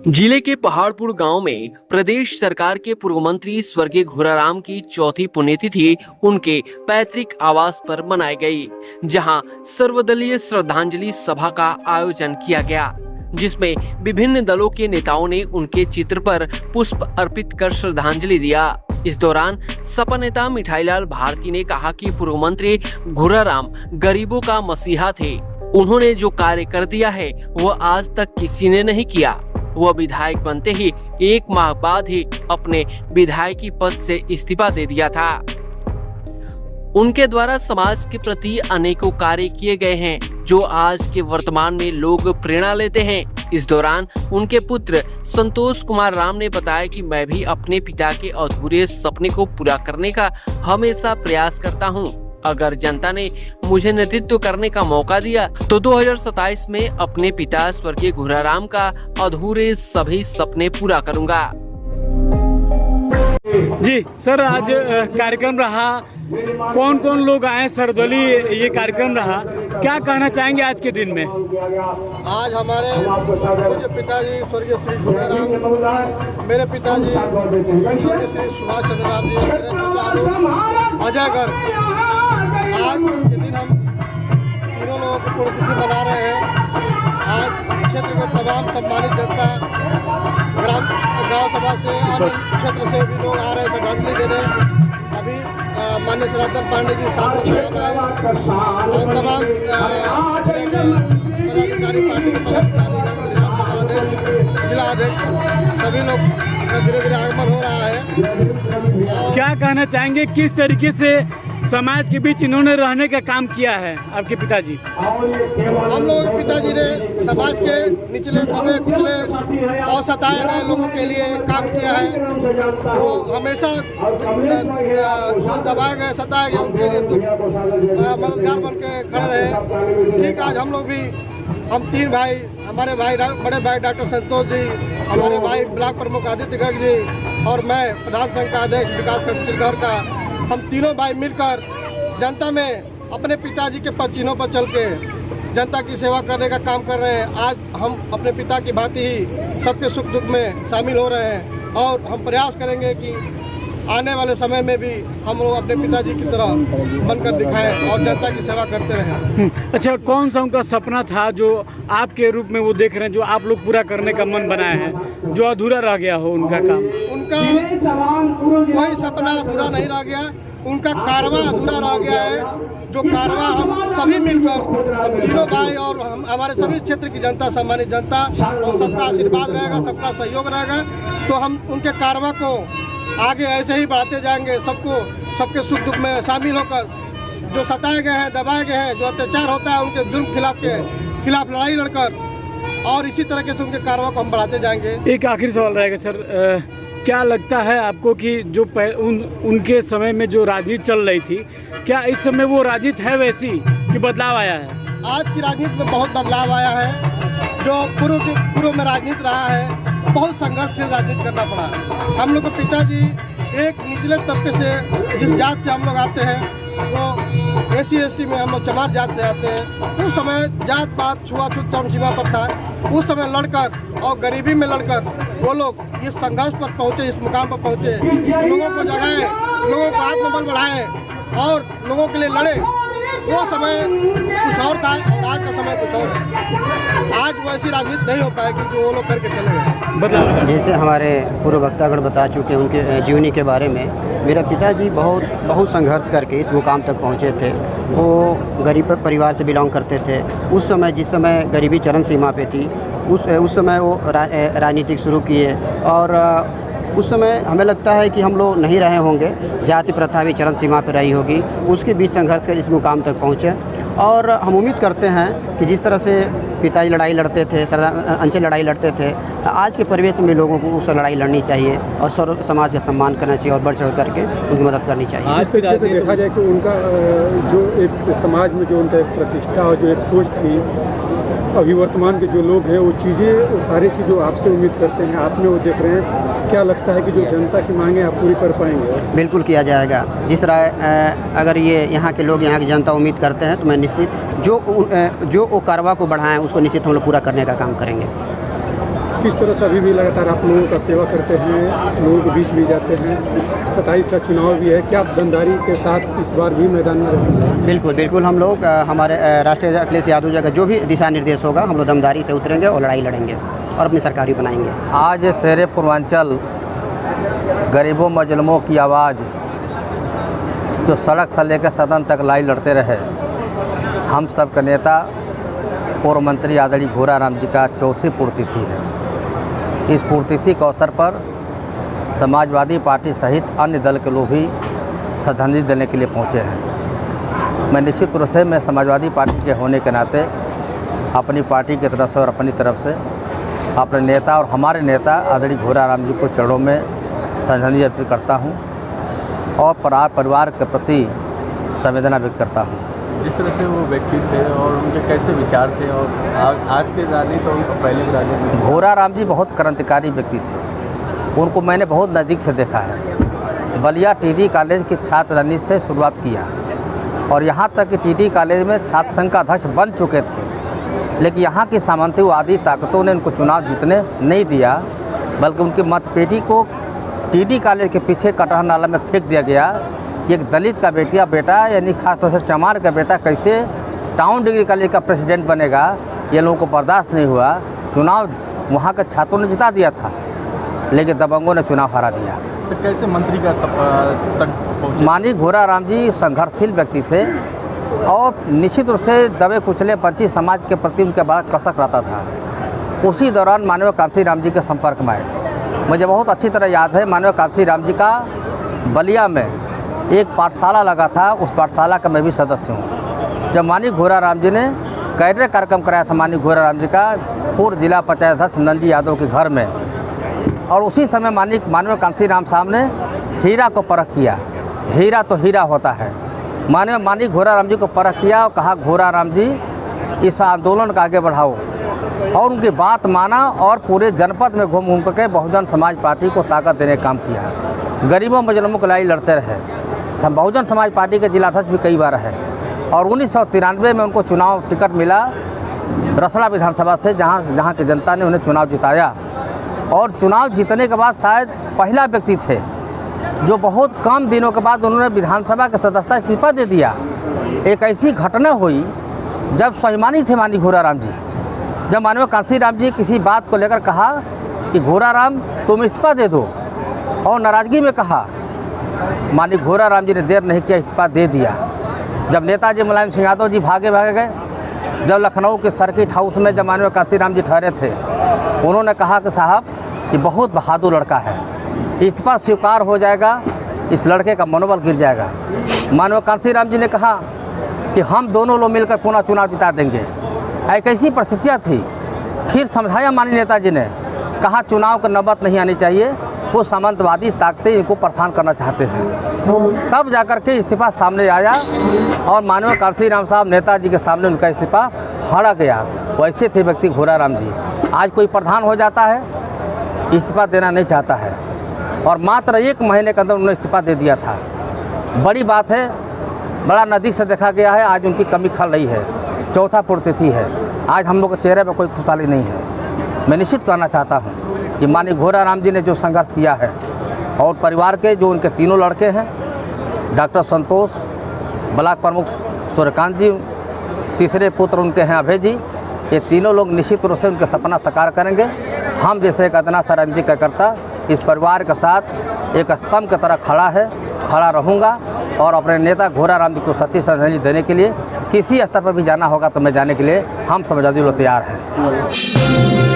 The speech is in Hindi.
जिले के पहाड़पुर गांव में प्रदेश सरकार के पूर्व मंत्री स्वर्गीय घोराराम की चौथी पुण्यतिथि उनके पैतृक आवास पर मनाई गई, जहां सर्वदलीय श्रद्धांजलि सभा का आयोजन किया गया, जिसमें विभिन्न दलों के नेताओं ने उनके चित्र पर पुष्प अर्पित कर श्रद्धांजलि दिया। इस दौरान सपा नेता मिठाईलाल भारती ने कहा कि पूर्व मंत्री घोराराम गरीबों का मसीहा थे। उन्होंने जो कार्य कर दिया है वह आज तक किसी ने नहीं किया। वह विधायक बनते ही 1 माह बाद ही अपने विधायकी पद से इस्तीफा दे दिया था। उनके द्वारा समाज के प्रति अनेकों कार्य किए गए हैं, जो आज के वर्तमान में लोग प्रेरणा लेते हैं। इस दौरान उनके पुत्र संतोष कुमार राम ने बताया कि मैं भी अपने पिता के अधूरे सपने को पूरा करने का हमेशा प्रयास करता हूं। अगर जनता ने मुझे नेतृत्व करने का मौका दिया तो 2027 में अपने पिता स्वर्गीय घोराराम का अधूरे सभी सपने पूरा करूंगा। जी सर, आज कार्यक्रम रहा, कौन कौन लोग आए, सर्वदलीय ये कार्यक्रम रहा, क्या कहना चाहेंगे आज के दिन में? आज हमारे पूज्य पिताजी स्वर्गीय श्री घोराराम, मेरे पिताजी स्वर्गीय श्री सुभाष चंद्र राम जी, मेरे छोटा अजय गर्ग, आज के दिन हम तीनों लोगों की पुण्यतिथि मना रहे हैं। आज क्षेत्र के तमाम सम्मानित जनता, गांव सभा से और क्षेत्र से भी लोग आ रहे हैं श्रद्धांजलि देने। अभी माननीय सनातन पांडे जी सांसद साहब आए और तमाम जिले के पदाधिकारी, पार्टी के पदाधिकारी, विधानसभा अध्यक्ष, जिला अध्यक्ष, सभी लोग का धीरे धीरे आगमन हो रहा है। क्या कहना चाहेंगे, किस तरीके से समाज के बीच इन्होंने रहने का काम किया है आपके पिताजी? हम लोग पिताजी ने समाज के निचले दबे कुचले और सताए गए लोगों के लिए काम किया है। वो हमेशा जो दबाए गए, सताए गए, उनके लिए मददगार बन के खड़े रहे। ठीक, आज हम लोग भी, हम 3 भाई, हमारे भाई बड़े भाई डॉक्टर संतोष जी, हमारे भाई ब्लॉक प्रमुख आदित्य गर्ग जी और मैं प्रधान संघ का अध्यक्ष विकास चिरघर का, हम तीनों भाई मिलकर जनता में अपने पिताजी के पद चिन्हों पर चल के जनता की सेवा करने का काम कर रहे हैं। आज हम अपने पिता की भांति ही सबके सुख दुख में शामिल हो रहे हैं और हम प्रयास करेंगे कि आने वाले समय में भी हम लोग अपने पिताजी की तरह बनकर दिखाएं और जनता की सेवा करते रहें। अच्छा, कौन सा उनका सपना था जो आपके रूप में वो देख रहे हैं, जो आप लोग पूरा करने का मन बनाए हैं, जो अधूरा रह गया हो उनका काम? उनका कोई सपना अधूरा नहीं रह गया, उनका कारवां अधूरा रह गया है। जो कारवां हम सभी मिलकर, हम तीनों भाई और हम हमारे सभी क्षेत्र की जनता, सम्मानित जनता और सबका आशीर्वाद रहेगा, सबका सहयोग रहेगा, तो हम उनके कारवां को आगे ऐसे ही बढ़ाते जाएंगे। सबके सुख दुख में शामिल होकर, जो सताए गए हैं, दबाए गए हैं, जो अत्याचार होता है, उनके जुर्म खिलाफ लड़ाई लड़कर और इसी तरह से उनके कारवां को हम बढ़ाते जाएंगे। एक आखिरी सवाल रहेगा सर, क्या लगता है आपको कि जो उनके समय में जो राजनीति चल रही थी, क्या इस समय वो राजनीति है वैसी कि बदलाव आया है? आज की राजनीति में बहुत बदलाव आया है। जो पूर्व में राजनीति रहा है, बहुत संघर्षशील राजनीति करना पड़ा। हम लोग के पिताजी एक निचले तबके से, जिस जात से हम लोग आते हैं, वो SC ST में हम लोग चमार जात से आते हैं। उस समय जात पात छुआछूत चरम सीमा पर था। उस समय लड़कर और गरीबी में लड़कर वो लोग इस संघर्ष पर पहुँचे, इस मुकाम पर पहुँचे, लोगों को जगाए, लोगों को आत्मबल बढ़ाए और लोगों के लिए लड़े। वो समय कुछ और था और आज का समय कुछ और है। आज वैसी राजनीति नहीं हो पाएगी जो वो लोग करके चले गए। जैसे हमारे पूर्व वक्तागण बता चुके हैं उनके जीवनी के बारे में। मेरा पिताजी बहुत संघर्ष करके इस मुकाम तक पहुँचे थे। वो गरीब परिवार से बिलोंग करते थे। उस समय, जिस समय गरीबी चरम सीमा पे थी, उस समय वो राजनीतिक शुरू किए और उस समय हमें लगता है कि हम लोग नहीं रहे होंगे, जाति प्रथा भी चरम सीमा पर रही होगी, उसके बीच संघर्ष कर इस मुकाम तक पहुँचे। और हम उम्मीद करते हैं कि जिस तरह से पिताजी लड़ाई लड़ते थे, अंचल लड़ाई लड़ते थे, आज के परिवेश में लोगों को उस लड़ाई लड़नी चाहिए और सर्व समाज का सम्मान करना चाहिए और बढ़ चढ़ करके उनकी मदद करनी चाहिए। आज के जैसे देखा जाए कि उनका जो एक समाज में जो उनका एक प्रतिष्ठा और जो एक सोच थी, अभी वर्तमान के जो लोग हैं वो चीज़ें, वो सारी चीज़ें आपसे उम्मीद करते हैं, आप में वो देख रहे हैं। क्या लगता है कि जो जनता की मांगें आप पूरी कर पाएंगे? बिल्कुल किया जाएगा। जिस तरह अगर ये यहाँ के लोग, यहाँ की जनता उम्मीद करते हैं तो मैं निश्चित जो वो कारवा को बढ़ाएं उसको निश्चित हम लोग पूरा करने का काम करेंगे। किस तरह से अभी भी लगातार आप लोगों का सेवा करते हैं, लोगों के बीच भी जाते हैं, 27 का चुनाव भी है, क्या आप दमदारी के साथ इस बार भी मैदान में रहेंगे? बिल्कुल बिल्कुल, हम लोग हमारे राष्ट्रीय अखिलेश यादव जी का जो भी दिशा निर्देश होगा हम लोग दमदारी से उतरेंगे और लड़ाई लड़ेंगे और अपनी सरकार भी बनाएंगे। आज शेरे पूर्वांचल गरीबों मजलूमों की आवाज़ जो सड़क से लेकर सदन तक लड़ाई लड़ते रहे, हम सब का नेता पूर्व मंत्री आदरणीय घोराराम जी का चौथी पुण्यतिथि है। इस पुण्यतिथि के अवसर पर समाजवादी पार्टी सहित अन्य दल के लोग भी श्रद्धांजलि देने के लिए पहुंचे हैं। मैं निश्चित रूप से मैं समाजवादी पार्टी के होने के नाते अपनी पार्टी की तरफ से और अपनी तरफ से अपने नेता और हमारे नेता आदरणीय घोराराम जी को चरणों में श्रद्धांजलि अर्पित करता हूं और परिवार के प्रति संवेदना व्यक्त करता हूं। जिस तरह से वो व्यक्ति थे और उनके कैसे विचार थे और आज के राजनीति और उनका पहले भी राजनीति। घोराराम जी बहुत क्रांतिकारी व्यक्ति थे। उनको मैंने बहुत नज़दीक से देखा है। बलिया टीडी कॉलेज के छात्र राजनीति से शुरुआत किया और यहाँ तक कि टीडी कॉलेज में छात्र संघ का अध्यक्ष बन चुके थे, लेकिन यहाँ की सामंतवादी ताकतों ने उनको चुनाव जीतने नहीं दिया, बल्कि उनकी मतपेटी को टीडी कॉलेज के पीछे कटहर नाला में फेंक दिया गया। एक दलित का बेटा यानी खासतौर से चमार का बेटा कैसे टाउन डिग्री कॉलेज का प्रेसिडेंट बनेगा, ये लोगों को बर्दाश्त नहीं हुआ। चुनाव वहाँ के छात्रों ने जिता दिया था, लेकिन दबंगों ने चुनाव हरा दिया। तो कैसे मंत्री का तक पहुँचे? माननीय घोराराम जी संघर्षशील व्यक्ति थे और निश्चित रूप से दबे कुचले वंचित समाज के प्रति उनका बड़ा कसक रहता था। उसी दौरान माननीय कांसी राम जी के संपर्क में आए। मुझे बहुत अच्छी तरह याद है, माननीय कांसी राम जी का बलिया में एक पाठशाला लगा था, उस पाठशाला का मैं भी सदस्य हूँ। जब माननीय घोराराम जी ने कैडर कार्यक्रम कराया था माननीय घोराराम जी का पूर्व जिला पंचायत अध्यक्ष नंदी यादव के घर में, और उसी समय माननीय कांसी राम साहब ने हीरा को परख किया। हीरा तो हीरा होता है। माननीय घोराराम जी को परख किया और कहा घोराराम जी इस आंदोलन को आगे बढ़ाओ, और उनकी बात माना और पूरे जनपद में घूम करके बहुजन समाज पार्टी को ताकत देने का काम किया। गरीबों मजलूमों की लड़ाई लड़ते रहे। बहुजन समाज पार्टी के जिलाध्यक्ष भी कई बार है और 1993 में उनको चुनाव टिकट मिला रसड़ा विधानसभा से, जहां की जनता ने उन्हें चुनाव जिताया। और चुनाव जीतने के बाद शायद पहला व्यक्ति थे जो बहुत कम दिनों के बाद उन्होंने विधानसभा के सदस्यता इस्तीफा दे दिया। एक ऐसी घटना हुई जब स्वाभिमानी थे माननीय घोराराम जी, जब माननीय कांसी राम जी किसी बात को लेकर कहा कि घोराराम तुम इस्तीफा दे दो, और नाराज़गी में कहा, माननीय घोराराम जी ने देर नहीं किया, इस्तीफा दे दिया। जब नेताजी मुलायम सिंह यादव जी भागे गए, जब लखनऊ के सर्किट हाउस में जब माननीय कांसी राम जी ठहरे थे, उन्होंने कहा कि साहब ये बहुत बहादुर लड़का है, इस्तीफा स्वीकार हो जाएगा, इस लड़के का मनोबल गिर जाएगा। माननीय कांसी राम जी ने कहा कि हम दोनों लोग मिलकर पुनः चुनाव जिता देंगे। एक ऐसी परिस्थितियाँ थी। फिर समझाया माननीय नेताजी ने, कहा चुनाव की नौबत नहीं आनी चाहिए, वो सामंतवादी ताकतें इनको परेशान करना चाहते हैं। तब जाकर के इस्तीफा सामने आया और माननीय कांसी राम साहब नेताजी के सामने उनका इस्तीफा फाड़ा गया। वैसे थे व्यक्ति घोराराम जी। आज कोई प्रधान हो जाता है, इस्तीफा देना नहीं चाहता है, और मात्र 1 महीने के अंदर उन्होंने इस्तीफा दे दिया था। बड़ी बात है, बड़ा नज़दीक से देखा गया है। आज उनकी कमी खल रही है। चौथा पुण्यतिथि है। आज हम लोग के चेहरे पर कोई खुशहाली नहीं है। मैं निश्चित करना चाहता हूँ कि माननीय घोराराम जी ने जो संघर्ष किया है, और परिवार के जो उनके तीनों लड़के हैं, डॉक्टर संतोष, ब्लॉक प्रमुख सूर्यकांत जी, तीसरे पुत्र उनके हैं अभय जी, ये तीनों लोग निश्चित रूप से उनके सपना साकार करेंगे। हम जैसे एक अदना सा राजनीति कार्यकर्ता इस परिवार के साथ एक स्तंभ की तरह खड़ा रहूँगा, और अपने नेता घोराराम जी को सच्ची श्रद्धांजलि देने के लिए किसी स्तर पर भी जाना होगा तो मैं जाने के लिए हम समाजवादी लोग तैयार हैं।